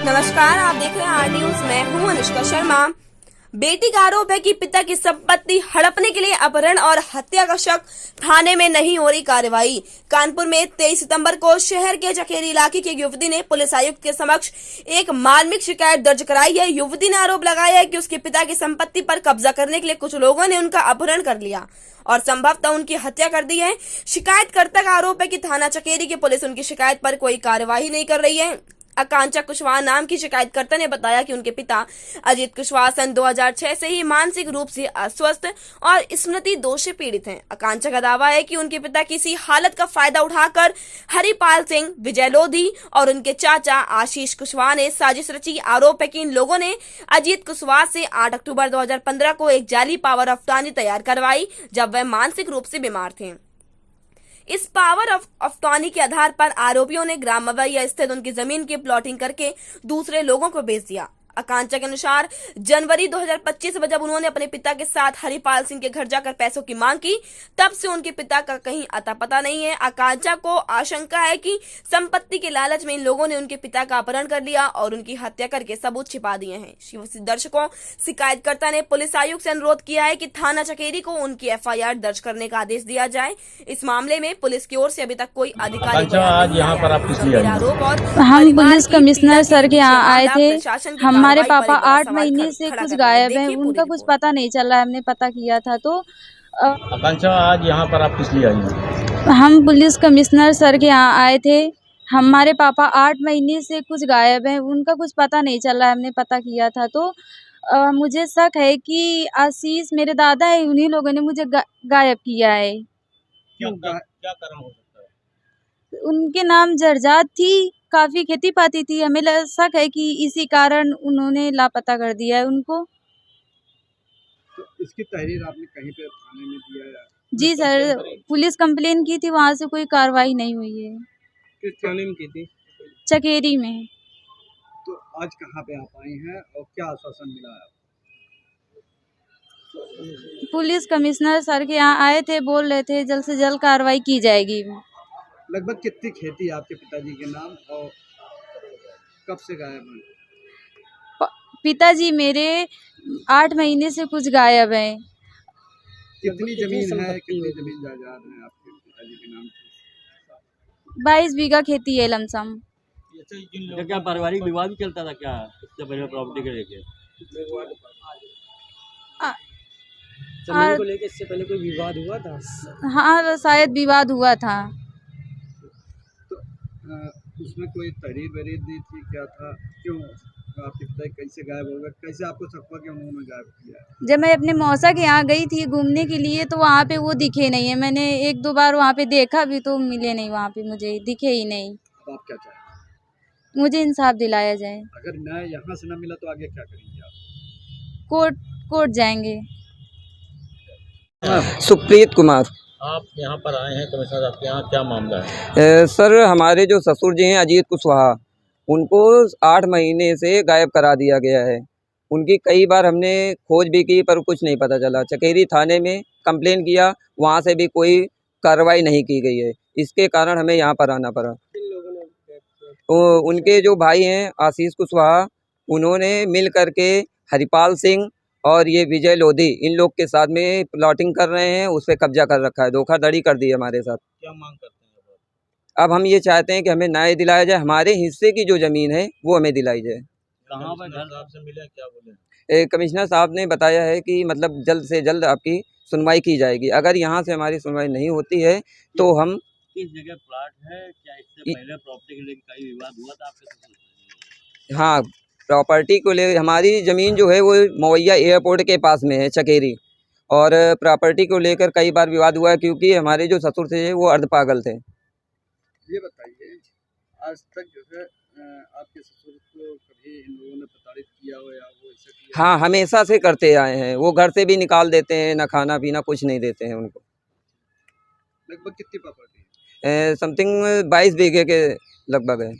नमस्कार, आप देख रहे हैं आर न्यूज। मैं हूं अनुष्का शर्मा। बेटी का आरोप है कि पिता की संपत्ति हड़पने के लिए अपहरण और हत्या का शक, थाने में नहीं हो रही कार्रवाई। कानपुर में 23 सितंबर को शहर के चकेरी इलाके की एक युवती ने पुलिस आयुक्त के समक्ष एक मार्मिक शिकायत दर्ज कराई है। युवती ने आरोप लगाया है कि उसके पिता की संपत्ति पर कब्जा करने के लिए कुछ लोगों ने उनका अपहरण कर लिया और संभवतः उनकी हत्या कर दी है। शिकायतकर्ता का आरोप है कि थाना चकेरी की पुलिस उनकी शिकायत पर कोई कार्यवाही नहीं कर रही है। आकांक्षा कुशवाहा नाम की शिकायतकर्ता ने बताया कि उनके पिता अजीत कुशवाहा सन 2006 से ही मानसिक रूप से अस्वस्थ और स्मृति दोष से पीड़ित हैं। आकांक्षा का दावा है कि उनके पिता किसी हालत का फायदा उठाकर हरिपाल सिंह, विजय लोधी और उनके चाचा आशीष कुशवाहा ने साजिश रची। आरोप है कि इन लोगों ने अजीत कुशवाहा से 8 अक्टूबर 2015 को एक जाली पावर अफटानी तैयार करवाई जब वह मानसिक रूप से बीमार थे। इस पावर ऑफ अफटानी के आधार पर आरोपियों ने ग्राम मवैया स्थित उनकी जमीन की प्लॉटिंग करके दूसरे लोगों को बेच दिया। आकांक्षा के अनुसार जनवरी 2025 में जब उन्होंने अपने पिता के साथ हरिपाल सिंह के घर जाकर पैसों की मांग की, तब से उनके पिता का कहीं अता पता नहीं है। आकांक्षा को आशंका है कि संपत्ति के लालच में इन लोगों ने उनके पिता का अपहरण कर लिया और उनकी हत्या करके सबूत छिपा दिए हैं। दर्शकों, शिकायतकर्ता ने पुलिस आयुक्त से अनुरोध किया है कि थाना चकेरी को उनकी FIR दर्ज करने का आदेश दिया जाए। इस मामले में पुलिस की ओर से अभी तक कोई अधिकारी हम पुलिस कमिश्नर सर के यहाँ आए थे। हमारे पापा 8 महीने से कुछ गायब हैं, उनका कुछ पता नहीं चल रहा है। हमने पता किया था तो आकांक्षा, आज यहाँ पर आप किस लिए आई हैं? हम पुलिस कमिश्नर सर के यहाँ आए थे। हमारे पापा 8 महीने से कुछ गायब हैं, उनका कुछ पता नहीं चल रहा है। हमने पता किया था तो मुझे शक है कि आशीष मेरे दादा है, उन्हीं लोगों ने मुझे गायब किया है। क्या कारण हो सकता है? उनके नाम जरजात थी, काफी खेती पाती थी। हमें शक है कि इसी कारण उन्होंने लापता कर दिया है उनको। तो इसकी तहरीर आपने कहीं पे थाने में दिया है? जी सर, पुलिस कंप्लेन की थी, वहाँ से कोई कार्रवाई नहीं हुई है। किस थाने में की थी? चकेरी में। तो आज कहाँ पे आप आई हैं और क्या आश्वासन मिला है? पुलिस कमिश्नर सर के यहाँ आए थे, बोल रहे थे जल्द से जल्द कार्रवाई की जाएगी। लगभग कितनी खेती है आपके पिताजी के नाम और कब से गायब हैं? पिताजी मेरे 8 महीने से कुछ गायब हैं। कितनी जमीन है, कितनी जमीन जायदाद है आपके पिताजी के नाम की? 22 बीघा खेती है लमसम। क्या पारिवारिक विवाद भी चलता था क्या इससे पहले प्रॉपर्टी को लेके? जमीन को लेके इससे पहले कोई विवाद हुआ था? हाँ, शायद विवाद हुआ था। उसमें कोई तहरीर वहरीर दी थी, क्या था, क्यों आपके पिता कैसे गायब हो गए, कैसे आपको शक हुआ कि उन्होंने गायब किया? जब मैं अपने मौसा के यहाँ गई थी घूमने के लिए तो वहाँ पे वो दिखे नहीं है। मैंने 1-2 बार वहाँ पे देखा भी तो मिले नहीं, वहाँ पे मुझे दिखे ही नहीं। अब आप क्या चाहते हैं? मुझे इंसाफ दिलाया जाए। अगर न यहाँ से न मिला तो आगे क्या करेंगे आप? कोर्ट जाएंगे। सुप्रीत कुमार। आप यहाँ पर आए हैं कमिश्नर साहब के यहाँ, क्या मामला है? सर, हमारे जो ससुर जी हैं अजीत कुशवाहा, उनको 8 महीने से गायब करा दिया गया है। उनकी कई बार हमने खोज भी की पर कुछ नहीं पता चला। चकेरी थाने में कंप्लेन किया, वहाँ से भी कोई कार्रवाई नहीं की गई है। इसके कारण हमें यहाँ पर आना पड़ा। तो उनके जो भाई हैं आशीष कुशवाहा, उन्होंने मिल करके हरिपाल सिंह और ये विजय लोधी, इन लोग के साथ में प्लॉटिंग कर रहे हैं, उस पर कब्जा कर रखा है, धोखाधड़ी कर दी है हमारे साथ। क्या मांग करते हैं? अब हम ये चाहते हैं कि हमें न्याय दिलाया जाए, हमारे हिस्से की जो ज़मीन है वो हमें दिलाई जाए। कहाँ पर घर साहब से मिले, क्या बोले? कमिश्नर साहब ने बताया है कि मतलब जल्द से जल्द आपकी सुनवाई की जाएगी। अगर यहाँ से हमारी सुनवाई नहीं होती है तो हम किस जगह प्लाट है? क्या इससे पहले प्रॉपर्टी के लेकर कई विवाद हुआ था आपके? हाँ, प्रॉपर्टी को ले हमारी ज़मीन जो है वो मवैया एयरपोर्ट के पास में है चकेरी, और प्रॉपर्टी को लेकर कई बार विवाद हुआ है क्योंकि हमारे जो ससुर थे वो अर्ध पागल थे। ये बताइए, आज तक जो है आपके ससुर को कभी इन लोगों ने प्रताड़ित किया हो या वो ऐसा किया? हाँ, हमेशा से करते आए हैं। वो घर से भी निकाल देते हैं, ना खाना पीना कुछ नहीं देते हैं उनको। लगभग कितनी प्रॉपर्टी है? समथिंग 22 बीघे के लगभग है।